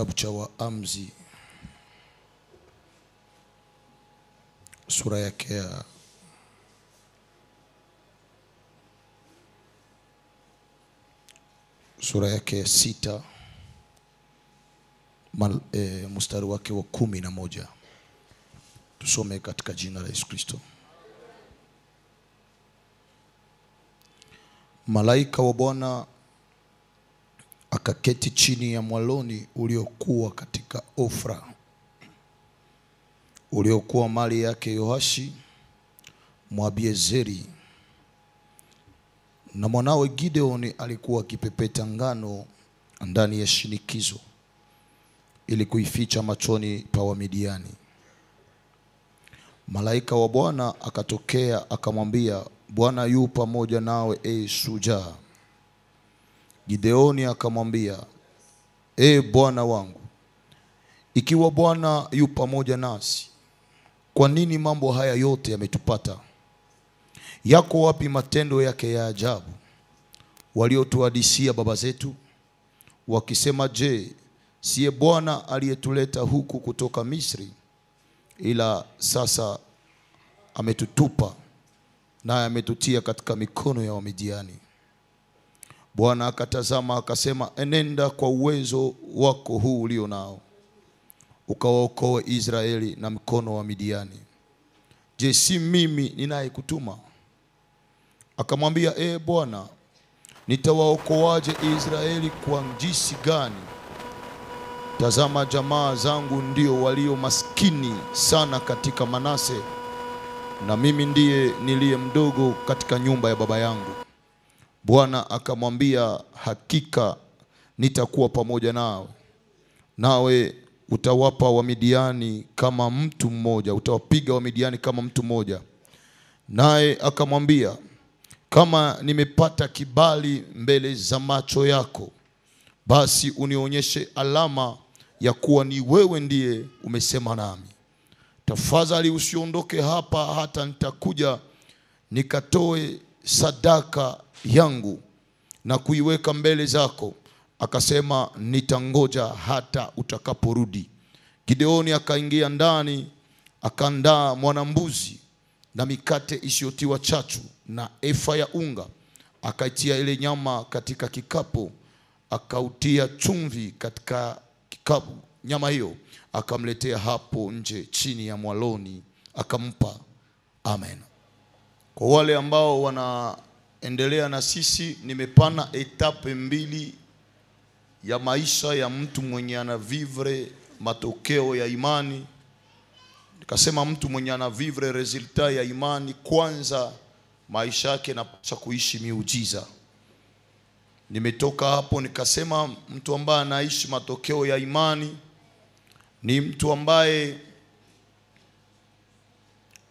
Kitabu cha Waamuzi sura yake ya sita mstari wake wa 11. Tusome katika jina la Yesu Kristo. Malaika wa Bwana akaketi chini ya mwaloni uliokuwa katika Ofra, uliokuwa mali yake Yoashi Mwabiezeri, na mwanawe Gideoni alikuwa akipepeta ngano ndani ya shinikizo ili kuificha machoni pa Wamidiani. Malaika wa Bwana akatokea akamwambia, Bwana yu pamoja nawe, shujaa. Gideoni akamwambia, Bwana wangu, ikiwa Bwana yu pamoja nasi, kwa nini mambo haya yote yametupata? Yako wapi matendo yake ya ajabu waliotuhadisia baba zetu, wakisema, je, siye Bwana aliyetuleta huku kutoka Misri? Ila sasa ametutupa na ametutia katika mikono ya Wamidiani. Bwana akatazama akasema, enenda kwa uwezo wako huu ulio nao, ukawaokoe Israeli na mkono wa Midiani. Je, si mimi ninayekutuma? Akamwambia, Bwana, nitawaokoaje Israeli kwa jinsi gani? Tazama, jamaa zangu ndio walio maskini sana katika Manase, na mimi ndiye niliye mdogo katika nyumba ya baba yangu. Bwana akamwambia, hakika nitakuwa pamoja nawe, nawe utawapa Wamidiani kama mtu mmoja, utawapiga Wamidiani kama mtu mmoja. Naye akamwambia, kama nimepata kibali mbele za macho yako, basi unionyeshe alama ya kuwa ni wewe ndiye umesema nami. Tafadhali usiondoke hapa hata nitakuja nikatoe sadaka yangu na kuiweka mbele zako. Akasema, nitangoja hata utakaporudi. Gideoni akaingia ndani, akaandaa mwanambuzi na mikate isiyotiwa chachu na efa ya unga. Akaitia ile nyama katika kikapu, akautia chumvi katika kikapu. Nyama hiyo akamletea hapo nje chini ya mwaloni, akampa. Amen. Kwa wale ambao wanaendelea na sisi, nimepana etape mbili ya maisha ya mtu mwenye anavivre matokeo ya imani. Nikasema mtu mwenye anavivre resulta ya imani, kwanza maisha yake yanapaswa kuishi miujiza. Nimetoka hapo nikasema mtu ambaye anaishi matokeo ya imani ni mtu ambaye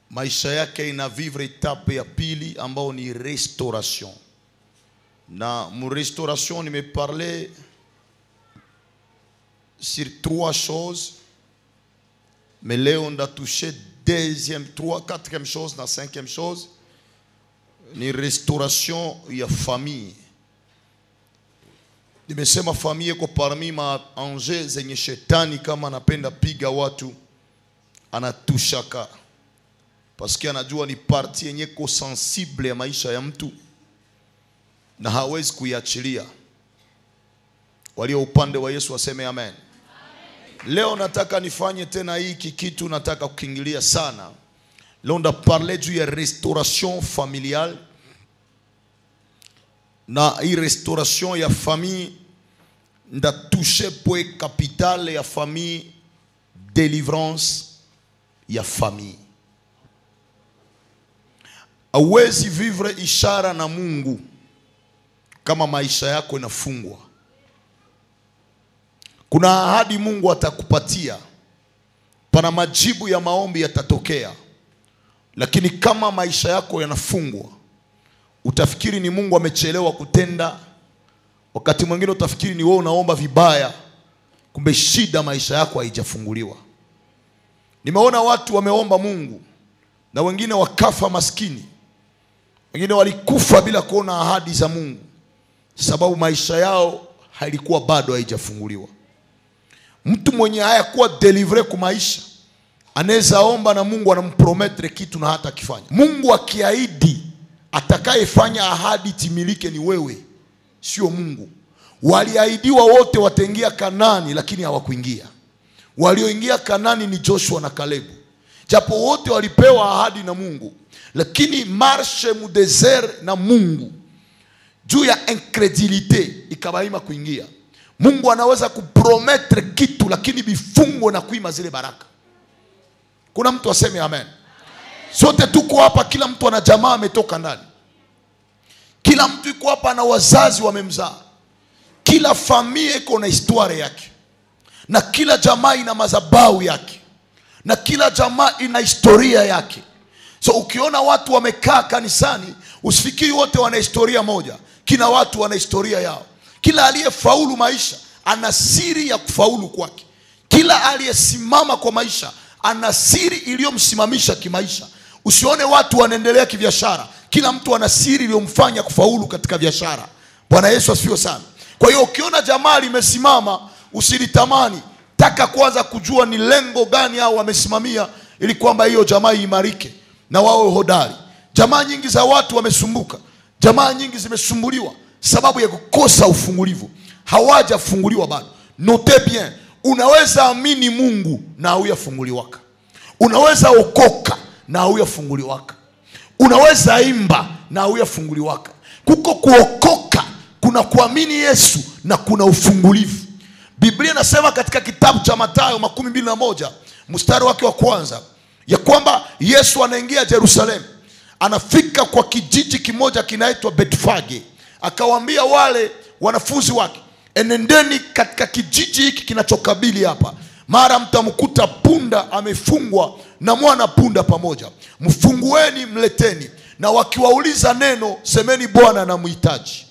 maisha yake inavivre etape ya pili ambao ni restauration. Na mu restauration nimeparle sur 3 choses, mais leo nda toucher deuxième, 3, 4e chose na 5e chose, ni restauration ya famille. Nimesema familia kwa parmi maanje zenye shetani kama anapenda piga watu anatushaka, paske anajua ni parti yenye ko sensible ya maisha ya mtu na hawezi kuiachilia. Walio upande wa Yesu waseme amen. Leo nataka nifanye tena hiki kitu, nataka kukingilia sana. Leo nda parler juu ya restauration familiale. Na hii restauration ya famille nda touche point capital ya famille, délivrance ya famille. Hauwezi vivre ishara na Mungu kama maisha yako inafungwa. Kuna ahadi Mungu atakupatia, pana majibu ya maombi yatatokea, lakini kama maisha yako yanafungwa, utafikiri ni Mungu amechelewa kutenda. Wakati mwingine utafikiri ni wewe unaomba vibaya, kumbe shida maisha yako haijafunguliwa. Nimeona watu wameomba Mungu na wengine wakafa maskini, wengine walikufa bila kuona ahadi za Mungu, sababu maisha yao halikuwa bado haijafunguliwa. Mtu mwenye haya kuwa delivery kwa maisha anaweza omba na Mungu anamprometre kitu na hata kifanya. Mungu akiahidi, atakayefanya ahadi timilike ni wewe, sio Mungu. Waliahidiwa wote wataingia Kanaani, lakini hawakuingia. Walioingia Kanaani ni Joshua na Kalebu. Japo wote walipewa ahadi na Mungu, lakini marche mu desert na Mungu juu ya incredulite ikabaima kuingia. Mungu anaweza kuprometre kitu lakini bifungo na kuima zile baraka. Kuna mtu aseme amen? Sote tuko hapa, kila mtu ana jamaa ametoka ndani. Kila mtu yuko hapa na wazazi wamemzaa. Kila familia iko na historia yake. Na kila jamaa ina madhabahu yake. Na kila jamaa ina historia yake. So ukiona watu wamekaa kanisani, usifikiri wote wana historia moja. Kila watu wana historia yao. Kila aliyefaulu maisha ana siri ya kufaulu kwake. Kila aliyesimama kwa maisha ana siri iliyomsimamisha kimaisha. Usione watu wanaendelea kibiashara, kila mtu ana siri iliyomfanya kufaulu katika biashara. Bwana Yesu asifiwe sana. Kwa hiyo ukiona jamaa limesimama, usilitamani. Taka kwanza kujua ni lengo gani hao wamesimamia, ili kwamba hiyo jamaa iimarike na wawe hodari. Jamaa nyingi za watu wamesumbuka. Jamaa nyingi zimesumbuliwa sababu ya kukosa ufungulivu. Hawajafunguliwa bado. Note bien, unaweza amini Mungu na haujafunguliwaka. Unaweza okoka na haujafunguliwaka. Unaweza imba na haujafunguliwaka. Kuko kuokoka, kuna kuamini Yesu na kuna ufungulivu. Biblia inasema katika kitabu cha Mathayo 21 mstari wake wa kwanza ya kwamba Yesu anaingia Yerusalemu. Anafika kwa kijiji kimoja kinaitwa Betfage. Akawaambia wale wanafunzi wake, enendeni katika kijiji hiki kinachokabili hapa. Mara mtamkuta punda amefungwa na mwana punda pamoja. Mfungueni mleteni. Na wakiwauliza neno, semeni Bwana anamhitaji.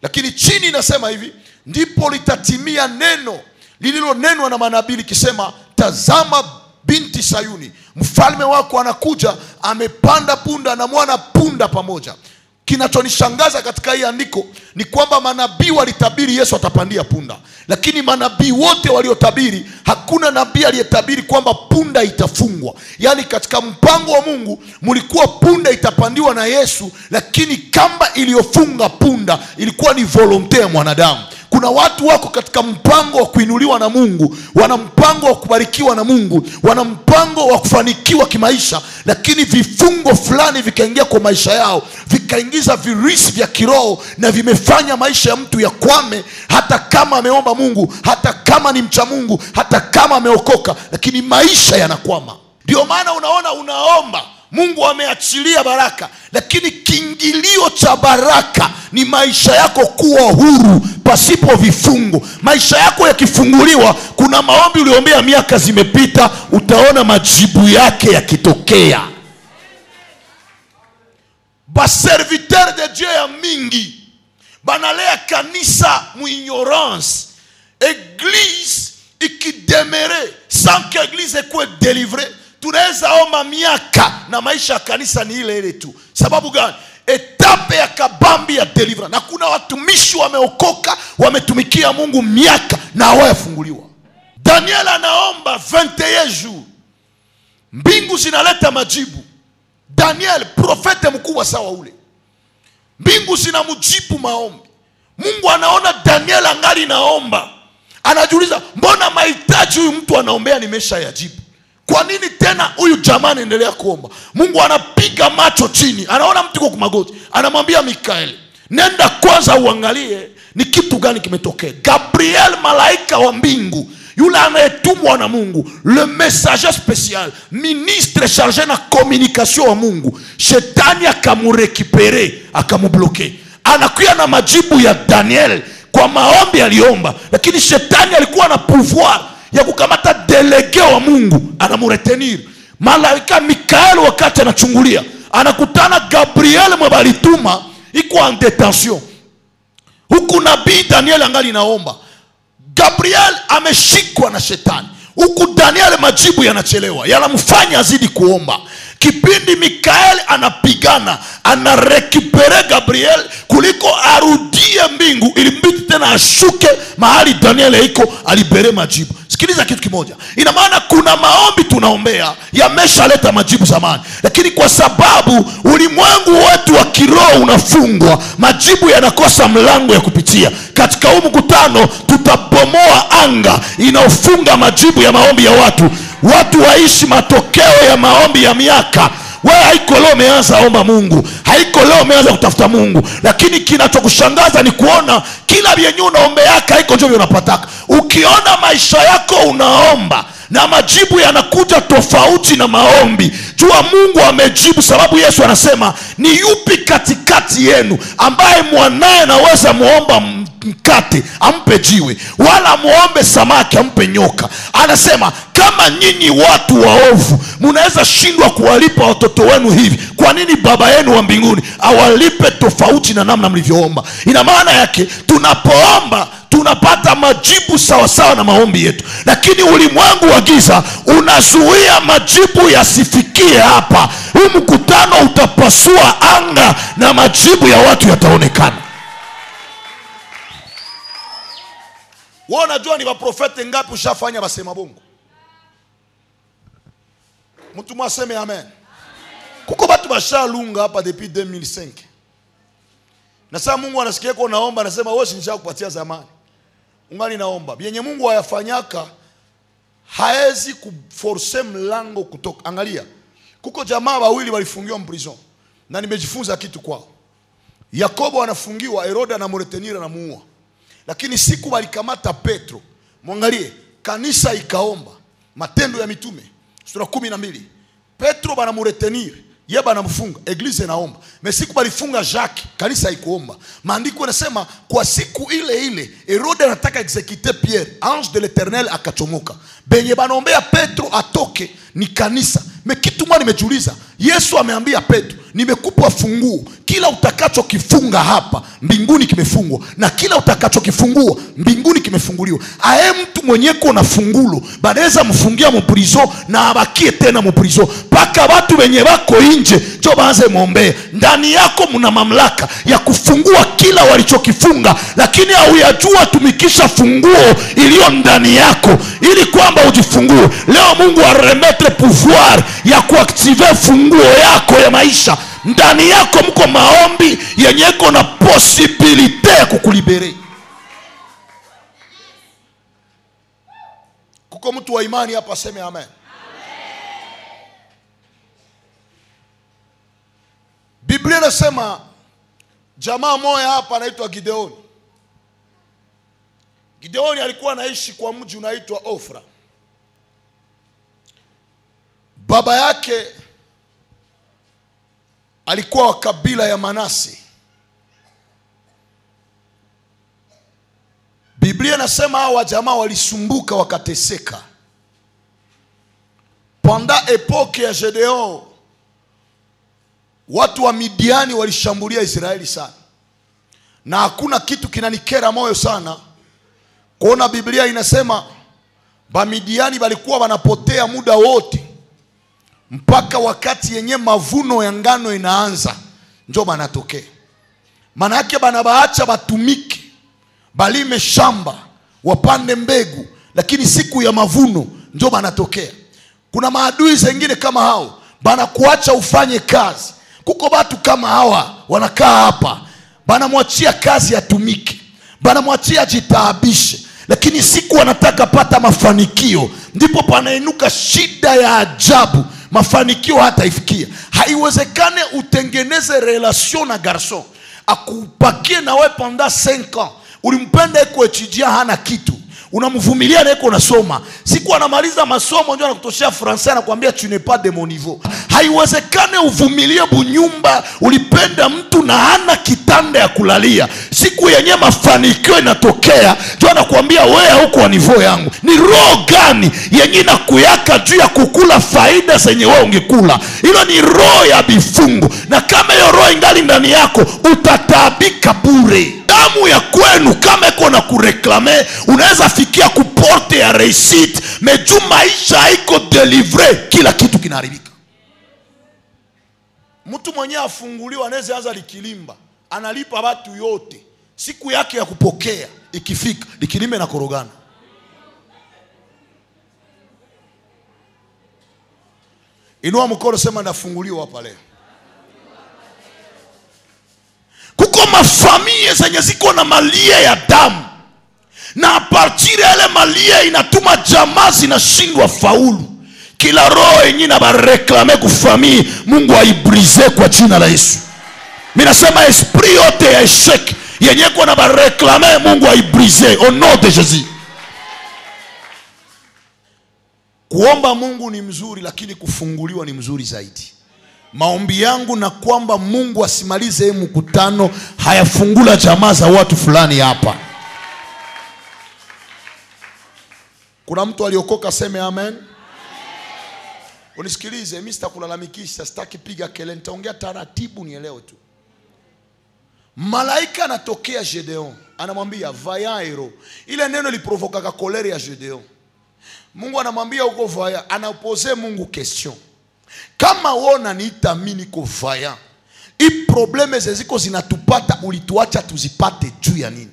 Lakini chini inasema hivi, ndipo litatimia neno lililonenwa na manabii likisema, tazama binti Sayuni, mfalme wako anakuja, amepanda punda na mwana punda pamoja. Kinachonishangaza katika hii andiko ni kwamba manabii walitabiri Yesu atapandia punda. Lakini manabii wote waliotabiri, hakuna nabii aliyetabiri kwamba punda itafungwa. Yani katika mpango wa Mungu mulikuwa punda itapandiwa na Yesu, lakini kamba iliyofunga punda ilikuwa ni volonte ya mwanadamu. Kuna watu wako katika mpango wa kuinuliwa na Mungu, wana mpango wa kubarikiwa na Mungu, wana mpango wa kufanikiwa kimaisha, lakini vifungo fulani vikaingia kwa maisha yao, vikaingiza virisi vya kiroho na vimefanya maisha ya mtu ya kwame, hata kama ameomba Mungu, hata kama ni mcha Mungu, hata kama ameokoka, lakini maisha yanakwama. Ndio maana unaona unaomba, Mungu ameachilia baraka, lakini kiingilio cha baraka ni maisha yako kuwa huru pasipo vifungo. Maisha yako yakifunguliwa, kuna maombi uliombea miaka zimepita, utaona majibu yake yakitokea. Ba serviteur de Dieu ya mingi banalea kanisa mu ignorance. Église ikidemere sans que église ikuwe délivrée, tunaweza omba miaka na maisha ya kanisa ni ile ile tu. Sababu gani? Etape ya kabambi ya deliverance. Na kuna watumishi wameokoka, wametumikia Mungu miaka na hawajafunguliwa. Daniel anaomba 21 jours, mbingu zinaleta majibu. Daniel profete mkubwa sawa ule, mbingu zinamjibu maombi. Mungu anaona Daniel angali naomba, anajiuliza, mbona mahitaji huyu mtu anaombea nimesha yajibu? Kwa nini tena huyu jamaa anaendelea kuomba? Mungu anapiga macho chini, anaona mtu kwa magoti, anamwambia Mikaeli, nenda kwanza uangalie ni kitu gani kimetokea. Gabriel, malaika wa mbingu, yule anayetumwa na Mungu, le messager spécial, ministre chargé na communication wa Mungu, shetani akamurekipere, akamubloke. Anakuja na majibu ya Daniel kwa maombi aliomba, lakini shetani alikuwa na pouvoir ya kukamata delege wa Mungu, anamuretenir. Malaika Mikael wakati anachungulia, anakutana Gabriel mwabalituma iko en detention. Huku nabii Daniel angali naomba, Gabriel ameshikwa na shetani. Huku Daniel majibu yanachelewa, yanamfanya azidi kuomba. Kipindi Mikael anapigana, anarekipere Gabriel, kuliko arudie mbingu, ilimbidi tena ashuke mahali Daniel iko alibere majibu. Sikiliza kitu kimoja. Ina maana kuna maombi tunaombea yameshaleta majibu zamani, lakini kwa sababu ulimwengu wetu wa kiroho unafungwa, majibu yanakosa mlango ya kupitia. Katika huu mkutano tutabomoa anga inaofunga majibu ya maombi ya watu. Watu waishi matokeo ya maombi ya miaka. Wewe haiko leo umeanza omba Mungu, haiko leo umeanza kutafuta Mungu, lakini kinachokushangaza ni kuona kila vyenye unaombeaka haiko ndio unapataka. Ukiona maisha yako unaomba na majibu yanakuja tofauti na maombi, jua Mungu amejibu. Sababu Yesu anasema, ni yupi katikati yenu ambaye mwanae anaweza muomba mkate ampe jiwe, wala muombe samaki ampe nyoka? Anasema, kama nyinyi watu waovu mnaweza shindwa kuwalipa watoto wenu hivi, kwa nini Baba yenu wa mbinguni awalipe tofauti na namna mlivyoomba? Ina maana yake tunapoomba tunapata majibu sawa sawa na maombi yetu, lakini ulimwengu wa giza unazuia majibu yasifikie hapa. Huu mkutano utapasua anga na majibu ya watu yataonekana. Wewe unajua ni waprofeti ngapi ushafanya basema bongo? Mtu mwaseme amen. Kuko watu bashalunga hapa depuis 2005. Na sasa Mungu anasikia kwa naomba, anasema wewe nishakupatia zamani, ungali naomba. Bienye Mungu hayafanyaka haezi kuforce mlango kutoka. Angalia, kuko jamaa wawili walifungiwa mprison, na nimejifunza kitu kwao. Yakobo anafungiwa, Herode anamretenir na muua. Lakini siku walikamata Petro, mwangalie, kanisa ikaomba. Matendo ya Mitume sura 12. Petro banamuretenir, yeye banamfunga, eglise naomba. Mesiku balifunga Jacques, kanisa haikuomba. Maandiko yanasema kwa siku ile ile Herode anataka execute Pierre, ange de l'Eternel akachomoka. Benye banaombea Petro atoke ni kanisa. Kitu mwa nimejiuliza, Yesu ameambia Petro, nimekupa funguo, kila utakachokifunga hapa mbinguni kimefungwa, na kila utakachokifungua mbinguni kimefunguliwa. Ae mtu mwenyeko na fungulo banaweza mfungia mprizo na abakie tena mprizo paka watu wenye wako nje cho baanze muombe. Ndani yako mna mamlaka ya kufungua kila walichokifunga, lakini hauyajua tumikisha funguo iliyo ndani yako ili kwamba ujifungue. Leo Mungu aremetre pouvoir ya kuaktive funguo yako ya maisha. Ndani yako mko maombi yenyeko na posibilite ya kukulibere. Kuko mtu wa imani hapa aseme amen. Biblia inasema jamaa moja hapa anaitwa Gideoni. Gideoni alikuwa anaishi kwa mji unaitwa Ofra. Baba yake alikuwa wa kabila ya Manase. Biblia inasema hawa jamaa walisumbuka wakateseka. Pendant epoke ya Gedeon, watu wa Midiani walishambulia Israeli sana. Na hakuna kitu kinanikera moyo sana kuona Biblia inasema ba Midiani walikuwa wanapotea muda wote mpaka wakati yenye mavuno ya ngano inaanza ndio banatokea. Maana yake banabaacha batumiki, balime shamba, wapande mbegu, lakini siku ya mavuno ndio banatokea. Kuna maadui zingine kama hao banakuacha ufanye kazi. Kuko watu kama hawa wanakaa hapa, banamwachia kazi atumiki, banamwachia jitaabishe, lakini siku wanataka pata mafanikio ndipo panainuka shida ya ajabu. Mafanikio hata ifikia. Haiwezekane utengeneze relation na garçon akupakie na wewe pendant 5 ans. Ulimpenda eko etudia hana kitu, unamvumilia na eko unasoma. Siku anamaliza masomo ndio anakutoshia français anakuambia tu n'es pas de mon niveau. Haiwezekane uvumilie bunyumba, ulipenda mtu na hana kitanda ya kulalia. Siku yenye mafanikio inatokea ndio anakuambia wewe huko wa niveau yangu. Ni roho gani yenye inakuyaka juu ya kukula faida zenye wewe ungekula? Hilo ni roho ya bifungu, na kama hiyo roho ingali ndani yako utataabika bure. Damu ya kwenu kama iko na kureklame, unaweza fikia kuporte ya réussite, meju maisha haiko delivré, kila kitu kinaharibika. Mtu mwenye afunguliwa anaweza anza likilimba, analipa watu yote. Siku yake ya kupokea ikifika, likilime na korogana. Inua mkono, sema nafunguliwa hapa leo. Kuko mafamilia zenye ziko na malia ya damu, na a partir ya ile malia inatuma jamaa zinashindwa faulu. Kila roho yenye na bareklame kufamii, Mungu aibrize kwa jina la Yesu. Mimi nasema esprit yote ya eshek yenye kwa na bareklame, Mungu aibrize au nom de Jésus. Kuomba Mungu ni mzuri, lakini kufunguliwa ni mzuri zaidi. Maombi yangu na kwamba Mungu asimalize mkutano hayafungula jamaa za watu fulani hapa. Kuna mtu aliokoka, seme amen. Unisikilize, mimi sitakulalamikisha, sitaki piga kelele, nitaongea taratibu nielewe tu. Malaika anatokea Gedeon, anamwambia vayaero. Ile neno liprovoka kolere ya Gedeon. Mungu anamwambia uko vaya, anapose Mungu question. Kama wona nitamini ko vaya, hii probleme zeziko zinatupata ulituacha tuzipate juu ya nini?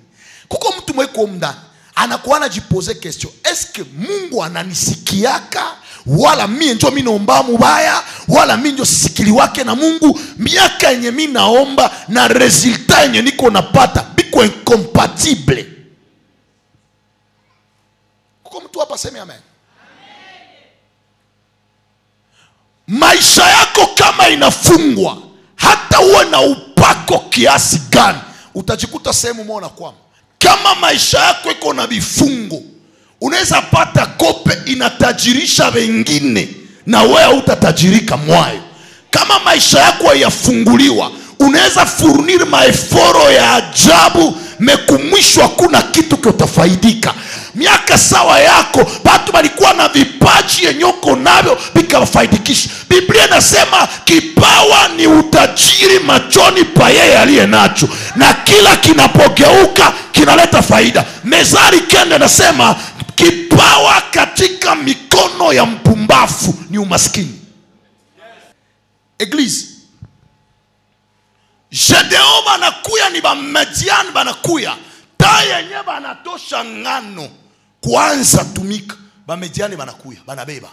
Kuko mtu mweko mndani anakuwa anajipose question, eske Mungu ananisikiaka wala mimi ndio mimi naomba mubaya, wala mimi ndio sikili wake na Mungu? Miaka yenye mimi naomba na resultat yenye niko napata biko incompatible. Kuko mtu hapa, sema amen. Maisha yako kama inafungwa, hata uwe na upako kiasi gani, utajikuta sehemu moja kwamba kama maisha yako iko na vifungo, unaweza pata kope inatajirisha wengine na wewe utatajirika mwayo. Kama maisha yako hayafunguliwa, unaweza furnir maeforo ya ajabu, mekumwishwa kuna kitu kitafaidika. Miaka sawa yako watu walikuwa na vipaji yenyoko navyo bikawafaidikisha. Biblia inasema kipawa ni utajiri machoni pa yeye aliye nacho, na kila kinapogeuka kinaleta faida. Mezari kende nasema kipawa katika mikono ya mpumbafu ni umaskini. Eglise Gedeon banakuya, ni ba Midian banakuya, taya yenye banatosha ngano kuanza tumika, ba Midian banakuya banabeba.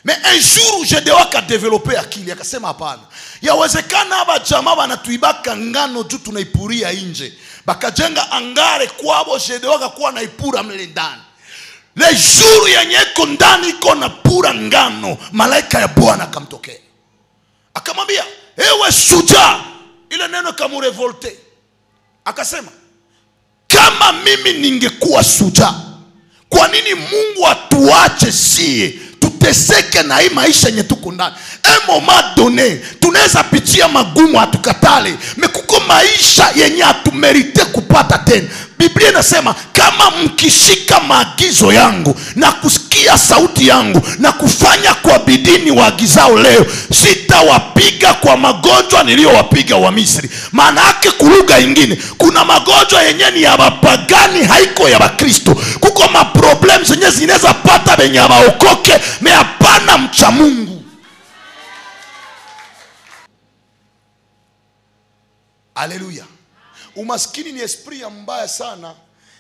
Mais un jour Gedeon ka développer akili, akasema hapana, yawezekana aba jamaa banatuibaka ngano juu tunaipuria nje, bakajenga angare kwabo. Gedeon akakuwa naipura mle ndani. Le jour yenye iko ndani iko na pura ngano, malaika ya Bwana akamtokea akamwambia, ewe shujaa. Ile neno kamurevolte, akasema kama mimi ningekuwa shujaa, kwa nini Mungu atuache sie tuteseke na hii maisha yenye tuko ndani? Moment donné tunaweza pitia magumu, atukatale, mekuko maisha yenye atumerite kupata tena. Biblia inasema kama mkishika maagizo yangu na kusikia sauti yangu na kufanya kwa bidii niwaagizao leo, sitawapiga kwa magonjwa niliyowapiga wa Misri. Maana yake kulugha nyingine, kuna magonjwa yenye ni ya bapagani, haiko ya Bakristo. Kuko maproblem zenye zinaweza pata benye baokoke, me hapana mcha Mungu. Haleluya. Umaskini ni esprit ya mbaya sana,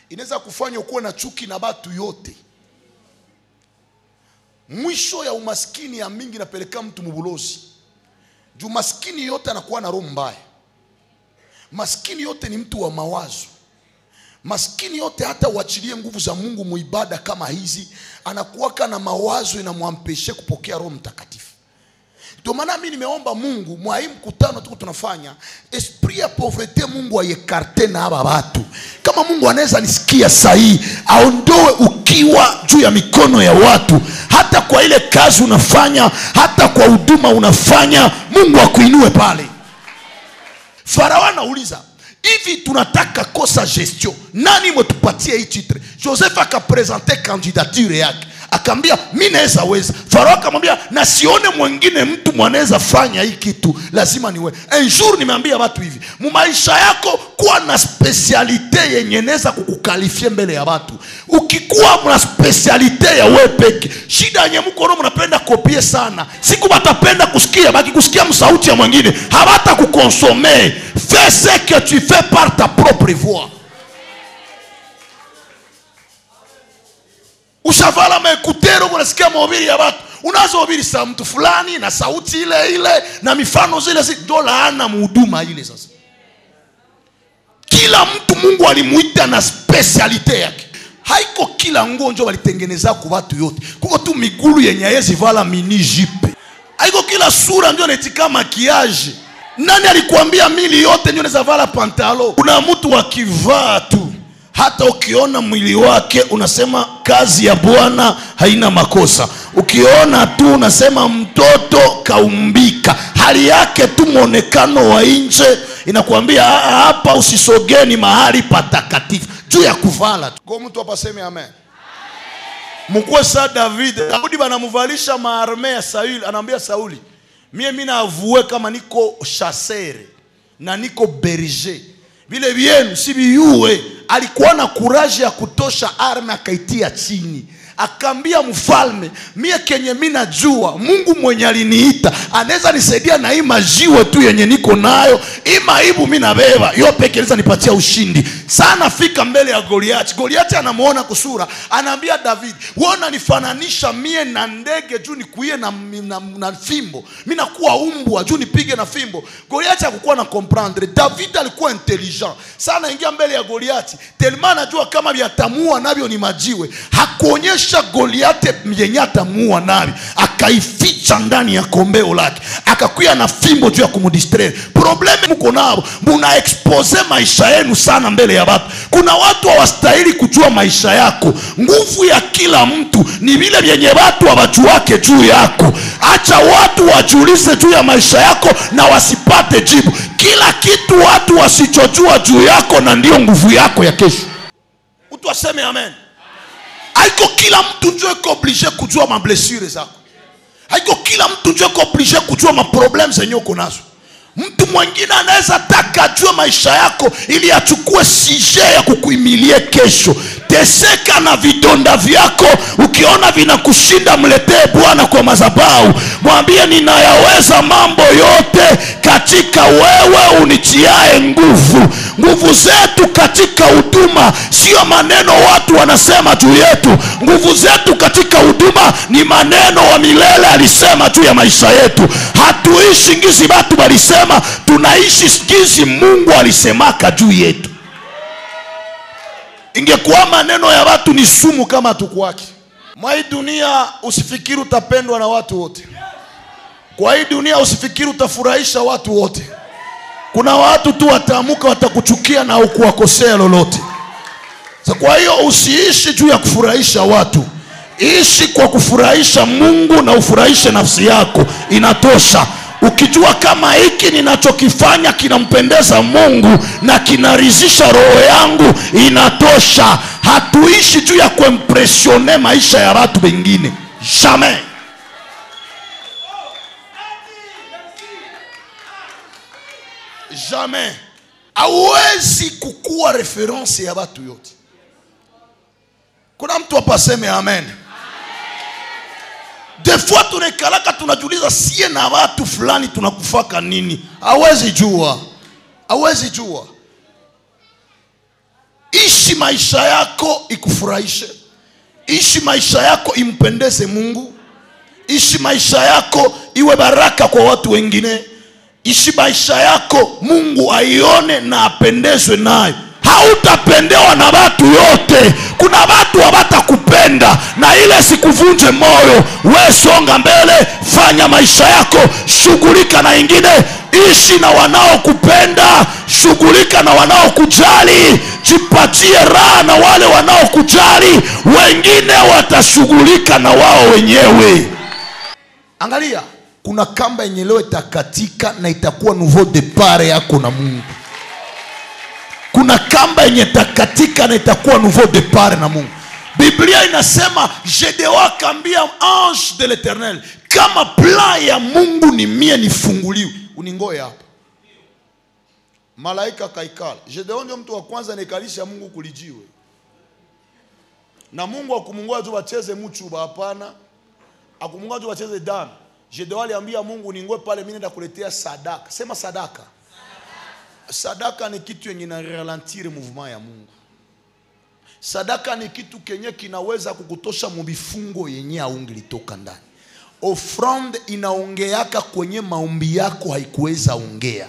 inaweza kufanya ukuwe na chuki na batu yote. Mwisho ya umaskini ya mingi napeleka mtu mubulozi. Juu maskini yote anakuwa na roho mbaya. Maskini yote ni mtu wa mawazo. Maskini yote hata uachilie nguvu za Mungu muibada kama hizi, anakuwa na mawazo inamwampeshe kupokea Roho Mtakatifu. Ndio maana mimi nimeomba Mungu mwa hii mkutano tuko tunafanya, esprit ya pauvreté Mungu ayekarte na aba watu. Kama Mungu anaweza nisikia sahi, aondoe ukiwa juu ya mikono ya watu, hata kwa ile kazi unafanya, hata kwa huduma unafanya, Mungu akuinue pale. Farao anauliza, hivi tunataka kosa gestion, nani mtupatie hii titre? Joseph akapresente candidature yake, akambia mimi naweza weza. Farao akamwambia na sione mwingine mtu mwanaweza fanya hii kitu, lazima niwe. Un jour nimeambia watu hivi, mu maisha yako kuwa na specialite yenye inaweza kukukalifia mbele ya watu. Ukikuwa na specialite ya wewe peke, shida yenye mko roho mnapenda kopie sana. Siku batapenda kusikia, baki kusikia msauti ya mwingine, habata kukonsome. Fais ce que tu fais par ta propre voix. Ushavala maekutero unasikia mahubiri ya watu, Unaweza hubiri saa mtu fulani na sauti ile ile na mifano zile ndio laana mhuduma ile. Sasa kila mtu Mungu alimuita na specialite yake. Haiko kila nguo ndio walitengeneza kwa watu yote. Kuko tu migulu yenye yezi vala mini jipe. Haiko kila sura ndio netika makiaje. Nani alikuambia mili yote ndio inaweza vala pantalo? Kuna mtu wakivaa tu, hata ukiona mwili wake unasema kazi ya Bwana haina makosa. Ukiona tu unasema mtoto kaumbika. Hali yake tu muonekano wa nje inakuambia hapa usisogeni mahali patakatifu. Juu ya kuvala tu. Kwa mtu hapa sema amen. Mkwe sa Daudi banamuvalisha maarme ya Sauli, anaambia Sauli, mimi navue kama niko chassere na niko berger. Vile vyenu si biyue. Alikuwa na courage ya kutosha arme akaitia chini. Akambia mfalme, mie kenye mimi najua Mungu mwenye aliniita anaweza nisaidia na hii majiwe tu yenye niko nayo. Hii maibu mimi nabeba yo peke anaweza nipatia ushindi. Sana fika mbele ya Goliathi. Goliathi anamuona kusura, anaambia David, wewe unanifananisha mie na ndege juu nikuie na fimbo. Mimi nakuwa umbwa juu nipige na fimbo. Goliathi hakukuwa na comprendre. David alikuwa intelligent. Sana ingia mbele ya Goliathi. Telma anajua kama vyatamua navyo ni majiwe. Hakuonyesha Goliathi mwenye atamuua nabi, akaificha ndani ya kombeo lake, akakuya na fimbo juu ya kumudistraire. Probleme mko nao, muna expose maisha yenu sana mbele ya watu. Kuna watu hawastahili kujua maisha yako. Nguvu ya kila mtu ni vile vyenye watu hawajuake juu yako. Acha watu wajiulize juu ya maisha yako na wasipate jibu. Kila kitu watu wasichojua juu yako na ndio nguvu yako ya kesho. Mtu aseme amen. Haiko kila mtu ndio iko obligé kujua ma blessure zako. Haiko kila mtu ndio iko obligé kujua ma problems zenye uko nazo. Mtu mwingine anaweza taka jua maisha yako ili achukue sije ya kukuimilie kesho. Teseka na vidonda vyako. Ukiona vinakushinda, mletee Bwana kwa madhabahu. Mwambie ninayaweza mambo yote katika wewe unitiae nguvu. Nguvu zetu katika huduma sio maneno watu wanasema juu yetu. Nguvu zetu katika huduma ni maneno wa milele alisema juu ya maisha yetu. Hatuishi ngizi watu walisema, tunaishi ngizi Mungu alisemaka juu yetu. Ingekuwa maneno ya watu ni sumu kama hatukuwaki. Mwa hii dunia usifikiri utapendwa na watu wote. Kwa hii dunia usifikiri utafurahisha watu wote. Kuna watu tu wataamuka watakuchukia na ukuwakosea lolote. Kwa hiyo usiishi juu ya kufurahisha watu. Ishi kwa kufurahisha Mungu na ufurahishe nafsi yako. Inatosha. Ukijua kama hiki ninachokifanya kinampendeza Mungu na kinaridhisha roho yangu, inatosha. Hatuishi juu ya kuimpressione maisha ya watu wengine. Jamais. Jamais. Hauwezi kukua reference ya watu yote. Kuna mtu hapa aseme amen. Des fois tunekalaka tunajiuliza sie na watu fulani tunakufaka nini? Hawezi jua. Hawezi jua. Ishi maisha yako ikufurahishe. Ishi maisha yako impendeze Mungu. Ishi maisha yako iwe baraka kwa watu wengine. Ishi maisha yako Mungu aione na apendezwe nayo. Hautapendewa na watu yote. Kuna watu hawatakupenda na ile sikuvunje moyo. Wewe songa mbele, fanya maisha yako, shughulika na wengine, ishi na wanaokupenda, shughulika na wanaokujali, jipatie raha na wale wanaokujali, wengine watashughulika na wao wenyewe. Angalia, kuna kamba yenye leo itakatika na itakuwa nouveau départ yako na Mungu. Kuna kamba yenye takatika na itakuwa nouveau départ na Mungu. Biblia inasema Gedeon akambia ange de l'Eternel, kama plan ya Mungu ni mie nifunguliwe, uningoe hapa. Malaika kaikala. Gedeon ndio mtu wa kwanza anaikalisha Mungu kulijiwe. Na Mungu akumungoa tu wacheze mchuba, hapana. Akumungoa tu wacheze damu. Gedeon aliambia Mungu, ningoe pale mimi nenda kuletea sadaka. Sema sadaka. Sadaka ni kitu yenye na ralentir mouvement ya Mungu. Sadaka ni kitu kenye kinaweza kukutosha mubifungo yenye aungilitoka ndani. Offrande inaongeaka kwenye maombi yako haikuweza ongea.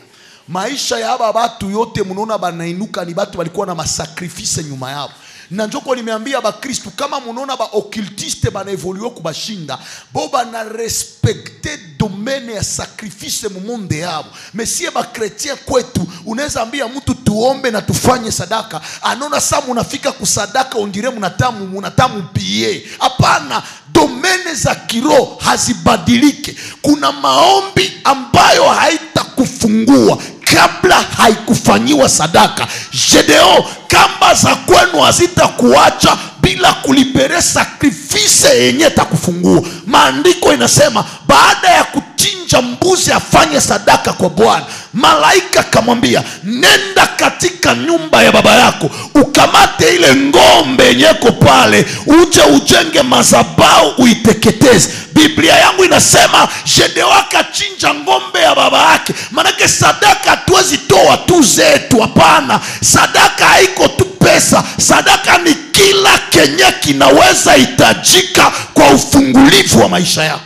Maisha ya haba batu yote munaona banainuka ni batu walikuwa na masakrifise nyuma yao. Na njoko nimeambia ba Kristu kama munaona ba occultiste bana evoluer kubashinda, bo bana respecte domaine ya sakrifise mu monde yao. Mesie ba chrétien kwetu unaweza ambia mtu tuombe na tufanye sadaka, anona saa munafika kusadaka ondire munatamu pie. Hapana, domaine za kiroho hazibadilike. Kuna maombi ambayo haitakufungua kabla haikufanyiwa sadaka. Jedeo, kamba za kwenu hazitakuacha bila kulibere sakrifise yenye takufungua. Maandiko inasema baada ya kuchinja mbuzi afanye sadaka kwa Bwana, malaika kamwambia, nenda katika nyumba ya baba yako ukamate ile ngombe yenyeko pale, uje ujenge madhabahu uiteketeze. Biblia yangu inasema Jedeo akachinja ngombe ya baba yake. Manake sadaka hatuwezi toa tu zetu, hapana. Sadaka haiko tu pesa, sadaka ni kila kenye kinaweza hitajika kwa ufungulivu wa maisha yako.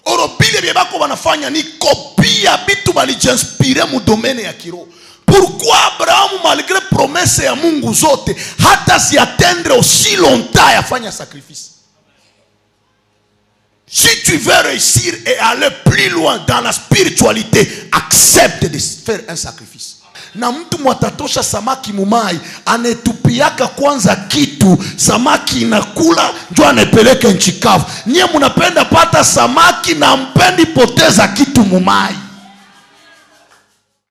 Oropile bebako wanafanya ni kopia bitu balijenspire mu domaine ya kiroho. Pourquoi Abraham malgré promesse ya Mungu zote hata si atteindre aussi longtemps yafanya sacrifice? Si tu veux réussir et aller plus loin dans la spiritualité, accepte de faire un sacrifice. Na mtu mwatatosha samaki mumai, anetupiaka kwanza kitu, samaki inakula, njua anepeleke nchikavu. Nye munapenda pata samaki na mpendi poteza kitu mumai.